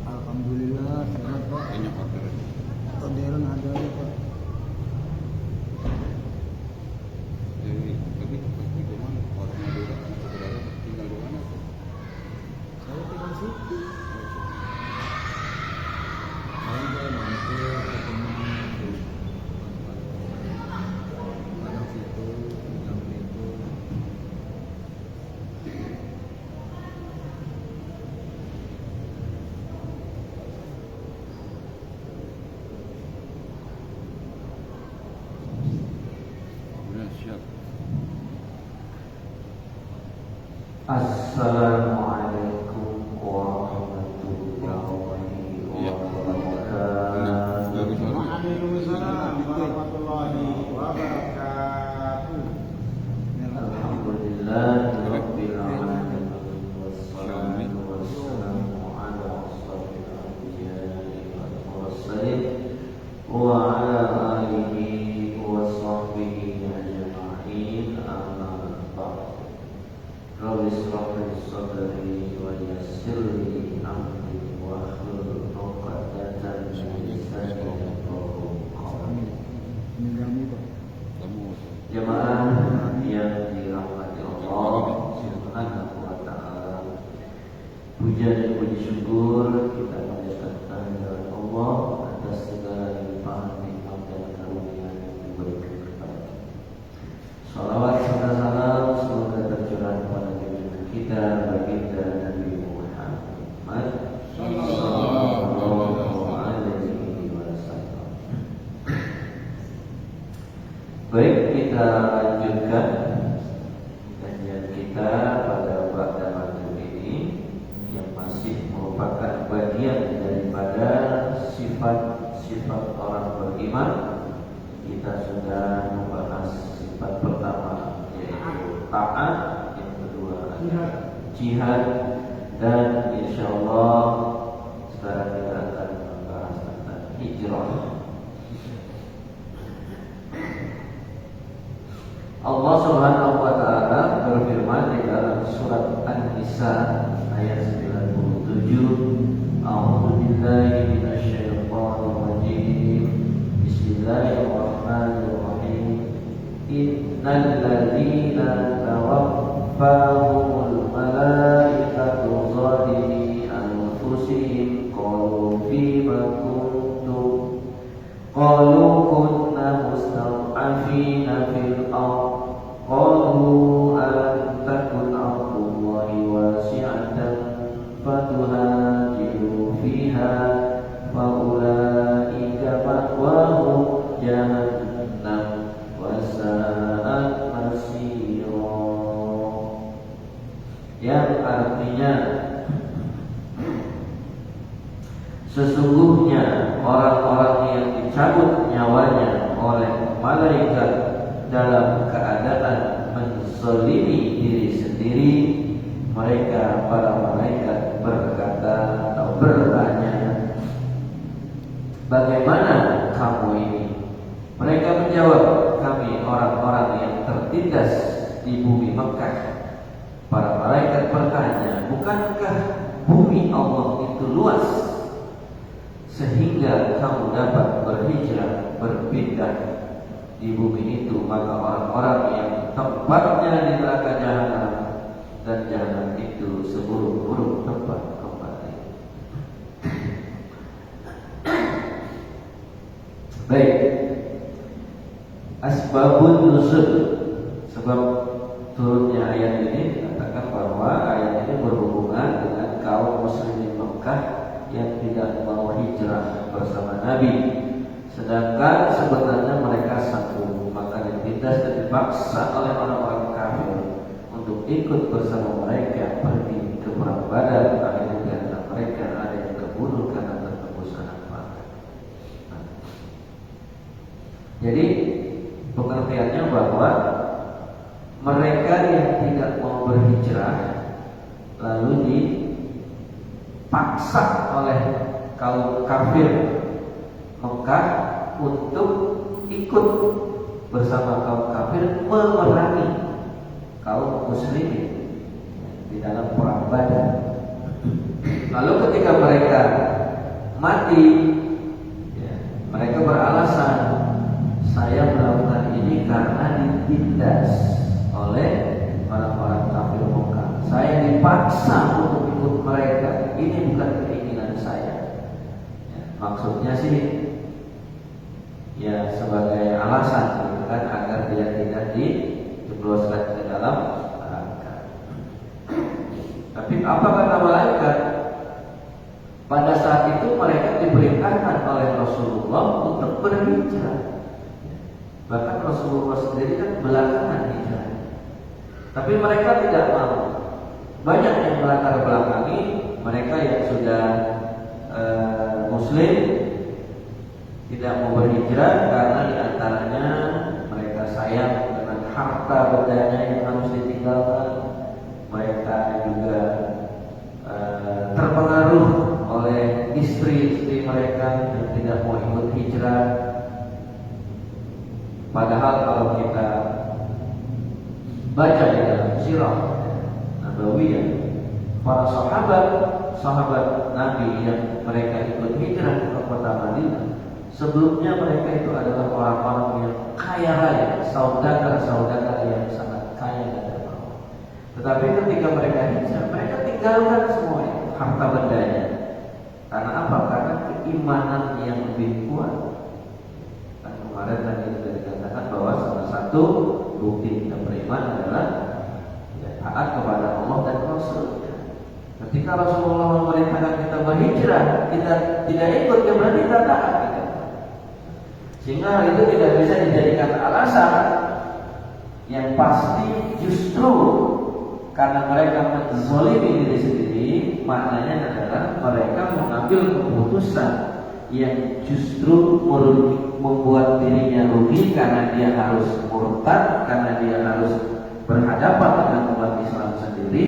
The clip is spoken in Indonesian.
Alhamdulillah sehat Pak. Banyak orderan. Orderan ada ya Pak. Jadi tadi di mana orang Madura saudara tinggal di mana? Saya tinggal situ. Saya nggak mampu ketemu kadang situ, kadang itu. Udah siap. Assalamualaikum warahmatullahi wabarakatuh. Waalaikumsalam warahmatullahi wabarakatuh. Alhamdulillahirabbil alamin wassalatu wassalamu ala asyrofil anbiya'i wal mursalin wa ala alihi wa sahbihi ajma'in, amma ba'd. Rabbi shrah li sadri wa yassir li amri wahlul 'uqdatam min lisani yafqahu qawli. Mengganggu Pak. Kamu Jemaah yang dirahmati Allah Subhanahu wa ta'ala, puja dan puji syukur kita panjatkan kehadirat Allah atas segala limpahan nikmat dan karunia yang diberikan kepada kita. Salawat serta salam semoga tercurah kepada junjungan kita baginda Nabi Muhammad sallallahu alaihi wasallam. Baik, kita lanjutkan kajian kita pada bab ini yang masih merupakan bagian daripada sifat-sifat orang beriman. Kita sudah membahas sifat pertama yaitu taat, yang kedua jihad, dan insyaallah sekarang kita akan membahas tentang hijrah. Allah Subhanahu wa ta'ala berfirman di dalam surat An-Nisa ayat 97, A'udzu billahi minasyaitonir rajim. Bismillahirrahmanirrahim. Innal ladzina tawaffahumul malaikatu zalimi anfusihim qalu fima kuntum qalu kunna mustad'afina fil ardh qalu alam takun ardullahi wasi'atan fatuhajiru fiha faulaika ma'wahum jahannam wa sa'at masira, yang artinya sesungguhnya orang-orang yang dicabut nyawanya oleh malaikat dalam keadaan menzalimi diri sendiri, mereka para malaikat berkata atau bertanya, bagaimana kamu ini? Mereka menjawab, kami orang-orang yang tertindas di bumi Mekah. Para malaikat bertanya, bukankah bumi Allah itu luas sehingga kamu dapat berhijrah, berpindah di bumi itu? Maka orang-orang yang tempatnya di neraka jahanam, dan jahanam itu seburuk-buruk tempat kembali. Baik, asbabun nuzul, sebab turunnya ayat ini dikatakan bahwa ayat ini berhubungan dengan Mekah yang tidak mau hijrah bersama Nabi. Sedangkan sebenarnya mereka sanggup, maka ditindas dan dipaksa oleh orang-orang kafir untuk ikut bersama mereka pergi ke perang Badar. Akhirnya di antara mereka ada yang terbunuh karena tertembus anak panah. Jadi pengertiannya bahwa mereka yang tidak mau berhijrah lalu dipaksa oleh kaum kafir Mekah untuk ikut bersama kaum kafir memerangi kaum muslimin di dalam perang Badar. Lalu ketika mereka mati, ya, mereka beralasan, saya melakukan ini karena ditindas oleh orang-orang kafir Mekah. Saya dipaksa untuk ikut mereka. Ini bukan keinginan saya. Ya, maksudnya sih, ya sebagai alasan gitu kan, agar dia tidak dijebloskan ke dalam neraka. Tapi apa kata malaikat? Pada saat itu mereka diperintahkan oleh Rasulullah untuk berhijrah. Bahkan Rasulullah sendiri kan belakangan hijrah. Tapi mereka tidak mau. Banyak yang melatar belakangi mereka yang sudah Muslim tidak mau berhijrah karena diantaranya mereka sayang dengan harta bendanya yang harus ditinggalkan. Mereka juga terpengaruh oleh istri-istri mereka yang tidak mau ikut hijrah. Padahal kalau kita baca di dalam sirah Nabawiyah, para sahabat Nabi yang mereka ikut hijrah ke kota Madinah, sebelumnya mereka itu adalah orang-orang yang kaya raya, saudagar-saudagar yang sangat kaya dan dermawan. Tetapi ketika mereka hijrah, mereka tinggalkan semuanya, harta bendanya. Karena apa? Karena keimanan yang lebih kuat. Dan kemarin tadi sudah dikatakan bahwa salah satu bukti kita beriman adalah ya, taat kepada Allah dan Rasul. Ketika Rasulullah memerintahkan kita berhijrah, kita tidak ikut, ya berarti kita taat. Sehingga hal itu tidak bisa dijadikan alasan. Yang pasti justru karena mereka menzalimi diri sendiri, maknanya adalah mereka mengambil keputusan yang justru membuat dirinya rugi karena dia harus murtad, karena dia harus berhadapan dengan umat Islam sendiri.